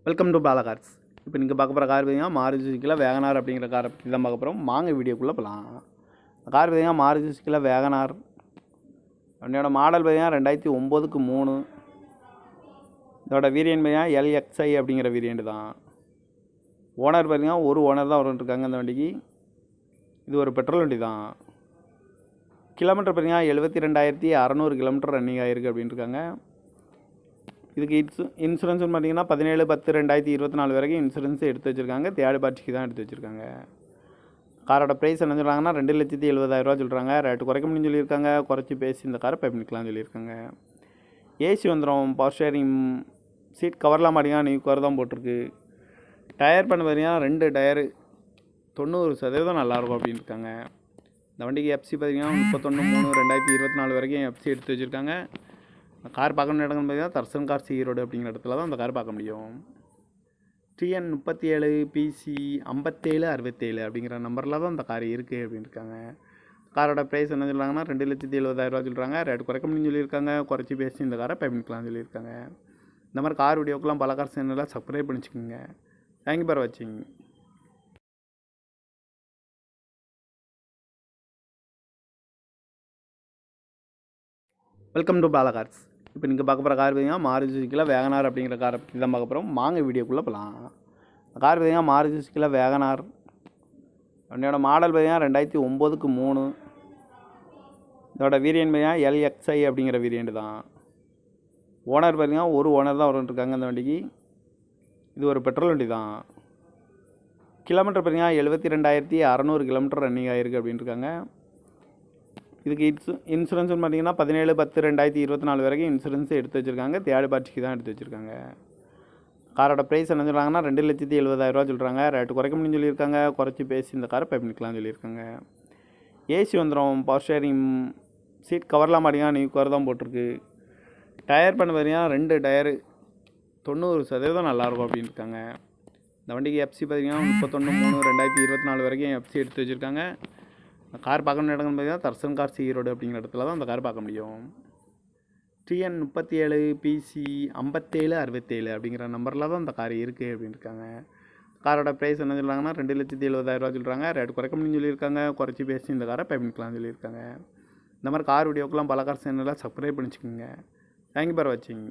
Welcome to Bala cars. இப்போ நீங்கள் பார்க்க போகிற கார் பார்த்தீங்கன்னா மாருதி சுசுக்கியில் வேகனார் அப்படிங்கிற காரை பற்றி தான் பார்க்க போகிறோம். வாங்க வீடியோக்குள்ளே போகலாம். கார் பார்த்தீங்கன்னா மாருதி சுசுக்கியில் வேகனார். வண்டியோட மாடல் பார்த்தீங்கன்னா 2009க்கு 3. இதோட வேரியன்ட் பார்த்தீங்கன்னா LXI அப்படிங்கிற வேரியண்ட் தான். ஓனர் பார்த்தீங்கன்னா ஒரு ஓனர் தான் இருக்காங்க இந்த வண்டிக்கு. இது ஒரு பெட்ரோல் வண்டி தான். கிலோமீட்டர் பார்த்தீங்கன்னா 72,600 கிலோமீட்டர் ரன்னிங் ஆகிருக்கு அப்படின்னு இருக்காங்க. இதுக்கு இன்சூரன்ஸ்னு பார்த்தீங்கன்னா 17/10/2024 வரைக்கும் இன்சூரன்ஸ் எடுத்து வச்சுருக்காங்க. தேர்ட் பார்ட்டிக்கு தான் எடுத்து வச்சுருக்காங்க. காரோட ப்ரைஸ் என்ன சொல்கிறாங்கன்னா 2,70,70,000 சொல்கிறாங்க. ரேட்டு குறைக்க முடியும்னு சொல்லியிருக்காங்க. குறைச்சி பேசி இந்த காரை பை பண்ணிக்கலாம்னு சொல்லியிருக்காங்க. ஏசி வந்துடும். பவர் ஸ்டேரிங், சீட் கவர்லாம் பார்த்தீங்கன்னா நியூ கவர் தான் போட்டிருக்கு. டயர் பண்ண பார்த்தீங்கன்னா 2 டயரு 90% நல்லாயிருக்கும் அப்படின்னு இருக்காங்க. இந்த வண்டிக்கு எஃப்சி பார்த்தீங்கன்னா 31/3/2024 வரைக்கும் எஃப்சி எடுத்து வச்சுருக்காங்க. கார் பார்க்கணும் இடங்கள்னு பார்த்தீங்கன்னா தர்சன் கார்ஸ் ஈரோடு அப்படிங்கிற இடத்துல தான் அந்த கார் பார்க்க முடியும். TN 37 PC 5767 அப்படிங்கிற நம்பரில் தான் அந்த கார் இருக்குது அப்படின்னு இருக்காங்க. காரோட ப்ரைஸ் என்ன சொல்கிறாங்கன்னா 2,70,70,000 சொல்கிறாங்க. ரேட்டு குறைக்க முடியும்னு சொல்லியிருக்காங்க. குறைச்சி பேசி இந்த காரை பை பண்ணிக்கலாம்னு சொல்லியிருக்காங்க. இந்த மாதிரி கார் வீடியோக்கெலாம் பல கார் சேனலில் சப்ஸ்கிரைப் பண்ணிச்சுக்கோங்க. தேங்க்யூ ஃபார் வாட்சிங். Welcome to Bala cars. இப்போ நீங்கள் பார்க்க போகிற கார் பார்த்தீங்கன்னா மாருதி சுசுக்கியில் வேகனார் அப்படிங்கிற காரை பற்றி தான் பார்க்க போகிறோம். வாங்க வீடியோக்குள்ளே போகலாம். கார் பார்த்தீங்கன்னா மாருதி சுசுக்கியில் வேகனார். வண்டியோட மாடல் பார்த்தீங்கன்னா 2009க்கு 3. இதோட வேரியன்ட் பார்த்தீங்கன்னா LXI அப்படிங்கிற வேரியண்ட் தான். ஓனர் பார்த்தீங்கன்னா ஒரு ஓனர் தான் இருக்காங்க இந்த வண்டிக்கு. இது ஒரு பெட்ரோல் வண்டி தான். கிலோமீட்டர் பார்த்தீங்கன்னா 72,600 கிலோமீட்டர் ரன்னிங் ஆகிருக்கு அப்படின்னு இருக்காங்க. இதுக்கு இன்சூரன்ஸ்னு பார்த்தீங்கன்னா 17/10/2024 வரைக்கும் இன்சூரன்ஸ் எடுத்து வச்சுருக்காங்க. தேர்ட் பார்ட்டிக்கு தான் எடுத்து வச்சுருக்காங்க. காரோட ப்ரைஸ் என்ன சொல்கிறாங்கன்னா 2,70,70,000 சொல்கிறாங்க. ரேட்டு குறைக்க முடியும்னு சொல்லியிருக்காங்க. குறைச்சி பேசி இந்த காரை பை பண்ணிக்கலாம்னு சொல்லியிருக்காங்க. ஏசி வந்துடும். பவர் ஸ்டேரிங், சீட் கவர்லாம் பார்த்தீங்கன்னா நியூ கவர் தான் போட்டிருக்கு. டயர் பண்ண பார்த்தீங்கன்னா 2 டயரு 90% நல்லாயிருக்கும் அப்படின்னு இருக்காங்க. இந்த வண்டிக்கு எஃப்சி பார்த்தீங்கன்னா 31/3/2024 வரைக்கும் எஃப்சி எடுத்து வச்சுருக்காங்க. கார் பார்க்கணும் இடங்கள்னு பார்த்தீங்கன்னா தர்சன் கார்ஸ் ஈரோடு அப்படிங்கிற இடத்துல தான் அந்த கார் பார்க்க முடியும். TN 37 PC 5767 அப்படிங்கிற நம்பரில் தான் அந்த கார் இருக்குது அப்படின்னு இருக்காங்க. காரோட ப்ரைஸ் என்ன சொல்கிறாங்கன்னா 2,70,70,000 சொல்கிறாங்க. ரேட்டு குறைக்க முடியும்னு சொல்லியிருக்காங்க. குறைச்சி பேசி இந்த காரை பை பண்ணிக்கலாம்னு சொல்லியிருக்காங்க. இந்த மாதிரி கார் வீடியோக்கெலாம் பல கார் சேனலில் சப்ஸ்கிரைப் பண்ணிச்சுக்கோங்க. தேங்க்யூ ஃபார் வாட்சிங்.